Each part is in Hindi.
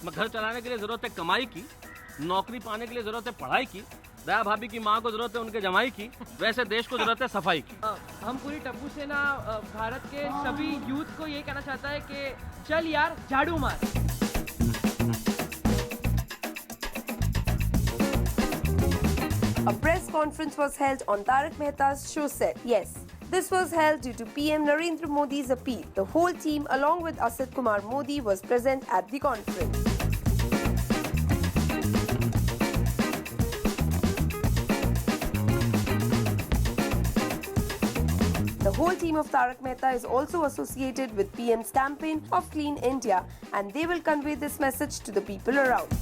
घर चलाने के लिए ज़रूरत है कमाई की, नौकरी पाने के लिए ज़रूरत है पढ़ाई की, दया भाभी की माँ को ज़रूरत है उनके जमाई की, वैसे देश को ज़रूरत है सफाई की। हम पूरी टप्पू सेना भारत के सभी यूथ को ये कहना चाहता है कि चल यार झाड़ू मार। A press conference was held on Tarak Mehta's show set. Yes, this was held due to PM Narendra Modi's appeal. The whole team, along with Asit Kumar Modi, was present at the conference. The whole team of Tarak Mehta is also associated with PM's campaign of Clean India, and they will convey this message to the people around.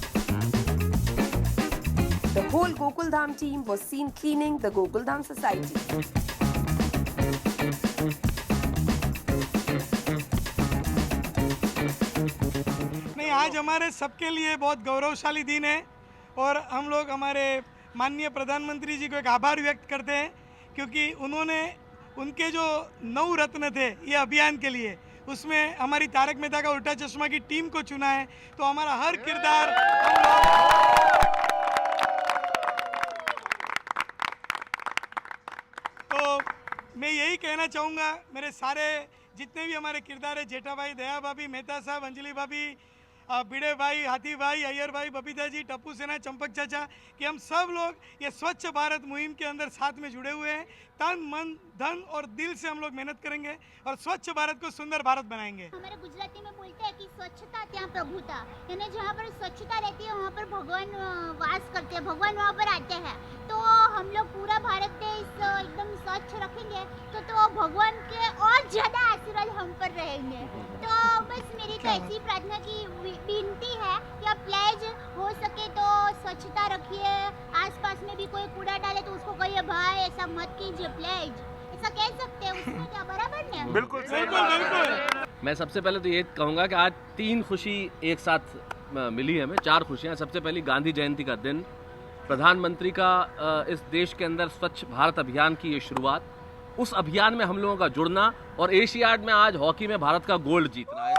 The whole Gokul Dham team was seen cleaning the Gokul Dham society. नहीं, आज हमारे सबके लिए बहुत गौरवशाली दिन है और हम लोग हमारे माननीय प्रधानमंत्री जी को एक आभार व्यक्त करते हैं क्योंकि उन्होंने उनके जो 9 रत्न थे ये अभियान के लिए, उसमें हमारी तारक मेहता का उल्टा चश्मा की टीम को चुना है। तो हमारा हर किरदार तो मैं यही कहना चाहूँगा, मेरे सारे जितने भी हमारे किरदार है, जेठा भाई, दया भाभी, मेहता साहब, अंजलि भाभी, भिड़े भाई, हाथी भाई, अय्यर भाई, बबीता जी, टप्पू सेना, चंपक चाचा, कि हम सब लोग ये स्वच्छ भारत मुहिम के अंदर साथ में जुड़े हुए हैं। तन मन धन और दिल से हम लोग मेहनत करेंगे और स्वच्छ भारत को सुंदर भारत बनाएंगे। हमारे गुजराती में बोलते हैं कि स्वच्छता त्या प्रभुता, यानी जहाँ पर स्वच्छता रहती है वहाँ पर भगवान वास करते हैं, भगवान वहाँ पर आते हैं। तो हम लोग पूरा भारत देश एकदम स्वच्छ रखेंगे तो भगवान के और ज़्यादा आशीर्वाद हम पर रहेंगे। तो बस मेरी तो ऐसी प्रार्थना की विनती है कि आप प्लेज हो सके तो स्वच्छता रखिए, आसपास में भी कोई कूड़ा डाले तो उसको कहिए भाई ऐसा मत कीजिए, प्लेज ऐसा कह सकते हैं, उसमें क्या बराबर नहीं? बिल्कुल बिल्कुल। मैं सबसे पहले तो ये कहूँगा कि आज 3 खुशी एक साथ मिली है हमें, 4 खुशियाँ। सबसे पहली गांधी जयंती का दिन, प्रधानमंत्री का इस देश के अंदर स्वच्छ भारत अभियान की ये शुरुआत, उस अभियान में हम लोगों का जुड़ना और एशियाड में आज हॉकी में भारत का गोल्ड जीतना है।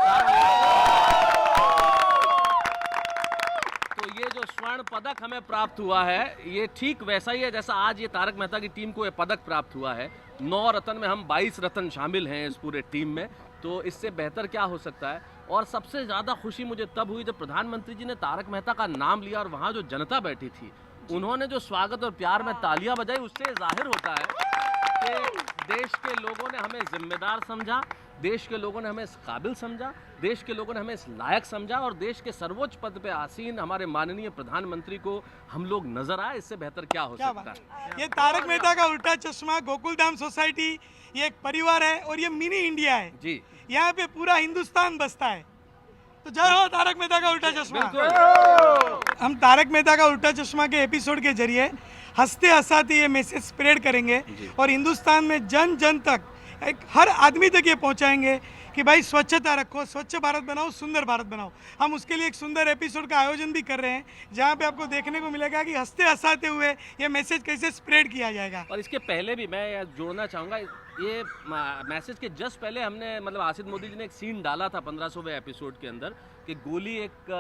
तो ये जो स्वर्ण पदक हमें प्राप्त हुआ है ये ठीक वैसा ही है जैसा आज ये तारक मेहता की टीम को ये पदक प्राप्त हुआ है। 9 रत्न में हम 22 रत्न शामिल हैं इस पूरे टीम में, तो इससे बेहतर क्या हो सकता है। और सबसे ज़्यादा खुशी मुझे तब हुई जब प्रधानमंत्री जी ने तारक मेहता का नाम लिया और वहाँ जो जनता बैठी थी उन्होंने जो स्वागत और प्यार में तालियां बजाई, उससे जाहिर होता है कि देश के लोगों ने हमें जिम्मेदार समझा, देश के लोगों ने हमें इस काबिल समझा, देश के लोगों ने हमें इस लायक समझा और देश के सर्वोच्च पद पे आसीन हमारे माननीय प्रधानमंत्री को हम लोग नजर आए। इससे बेहतर क्या हो सकता है। ये तारक मेहता का उल्टा चश्मा गोकुल धाम सोसाइटी ये एक परिवार है और ये मिनी इंडिया है जी, यहाँ पे पूरा हिंदुस्तान बसता है। तो जय हो तारक मेहता का उल्टा चश्मा। हम तारक मेहता का उल्टा चश्मा के एपिसोड के जरिए हंसते हंसाते ये मैसेज स्प्रेड करेंगे और हिंदुस्तान में जन जन तक हर आदमी तक ये पहुंचाएंगे कि भाई स्वच्छता रखो, स्वच्छ भारत बनाओ, सुंदर भारत बनाओ। हम उसके लिए एक सुंदर एपिसोड का आयोजन भी कर रहे हैं जहां पे आपको देखने को मिलेगा कि हंसते हंसाते हुए ये मैसेज कैसे स्प्रेड किया जाएगा। और इसके पहले भी मैं जोड़ना चाहूँगा, ये मैसेज के जस्ट पहले हमने मतलब आसिफ मोदी जी ने एक सीन डाला था 1500वें एपिसोड के अंदर कि गोली एक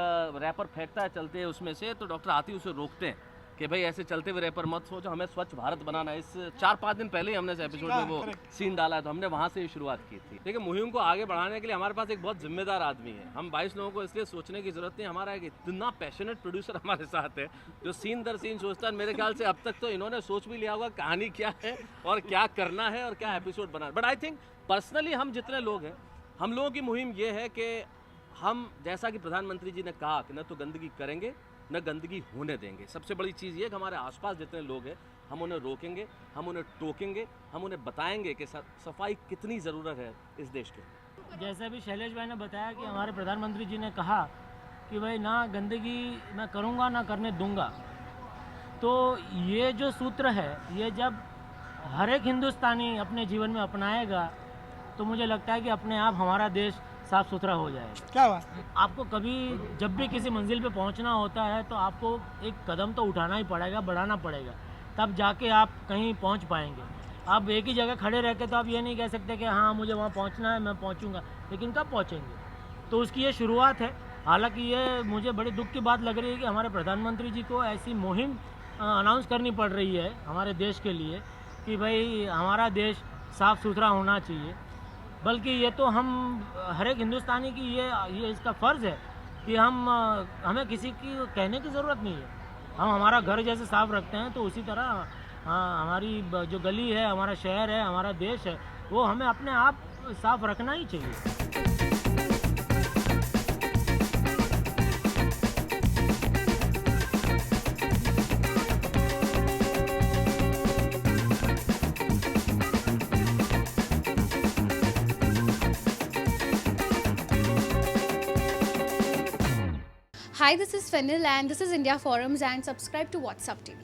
रैपर फेंकता है चलते हैं उसमें से, तो डॉक्टर आती उसे रोकते हैं कि भाई ऐसे चलते हुए रैपर मत सोचो, हमें स्वच्छ भारत बनाना है। इस 4-5 दिन पहले ही हमने इस एपिसोड में वो सीन डाला है, तो हमने वहाँ से ही शुरुआत की थी। देखिए, मुहिम को आगे बढ़ाने के लिए हमारे पास एक बहुत जिम्मेदार आदमी है। हम 22 लोगों को इसलिए सोचने की जरूरत नहीं, हमारा एक इतना पैशनेट प्रोड्यूसर हमारे साथ है जो सीन दर सीन सोचता है। मेरे ख्याल से अब तक तो इन्होंने सोच भी लिया होगा कहानी क्या है और क्या करना है और क्या episode banana. But I think personally हम जितने लोग हैं, हम लोगों की मुहिम ये है कि हम जैसा कि प्रधानमंत्री जी ने कहा कि न तो गंदगी करेंगे न गंदगी होने देंगे। सबसे बड़ी चीज़ ये कि हमारे आसपास जितने लोग हैं हम उन्हें रोकेंगे, हम उन्हें टोकेंगे, हम उन्हें बताएंगे कि सफाई कितनी ज़रूरत है इस देश के। जैसे भी शैलेश भाई ने बताया कि हमारे प्रधानमंत्री जी ने कहा कि भाई ना गंदगी मैं करूँगा ना करने दूंगा, तो ये जो सूत्र है ये जब हर एक हिंदुस्तानी अपने जीवन में अपनाएगा तो मुझे लगता है कि अपने आप हमारा देश साफ़ सुथरा हो जाएगा। क्या बात। आपको कभी जब भी किसी मंजिल पे पहुंचना होता है तो आपको एक कदम तो उठाना ही पड़ेगा, बढ़ाना पड़ेगा, तब जाके आप कहीं पहुंच पाएंगे। आप एक ही जगह खड़े रह के तो आप ये नहीं कह सकते कि हाँ मुझे वहाँ पहुँचना है, मैं पहुँचूँगा, लेकिन कब पहुँचेंगे। तो उसकी ये शुरुआत है हालांकि ये मुझे बड़ी दुख की बात लग रही है कि हमारे प्रधानमंत्री जी को ऐसी मुहिम अनाउंस करनी पड़ रही है हमारे देश के लिए कि भाई हमारा देश साफ़ सुथरा होना चाहिए। बल्कि ये तो हम हर एक हिंदुस्तानी की ये इसका फ़र्ज़ है कि हमें किसी की कहने की ज़रूरत नहीं है। हम हमारा घर जैसे साफ़ रखते हैं तो उसी तरह हमारी जो गली है, हमारा शहर है, हमारा देश है, वो हमें अपने आप साफ़ रखना ही चाहिए। Hi, this is Fenil and this is India Forums, and subscribe to WhatsApp TV.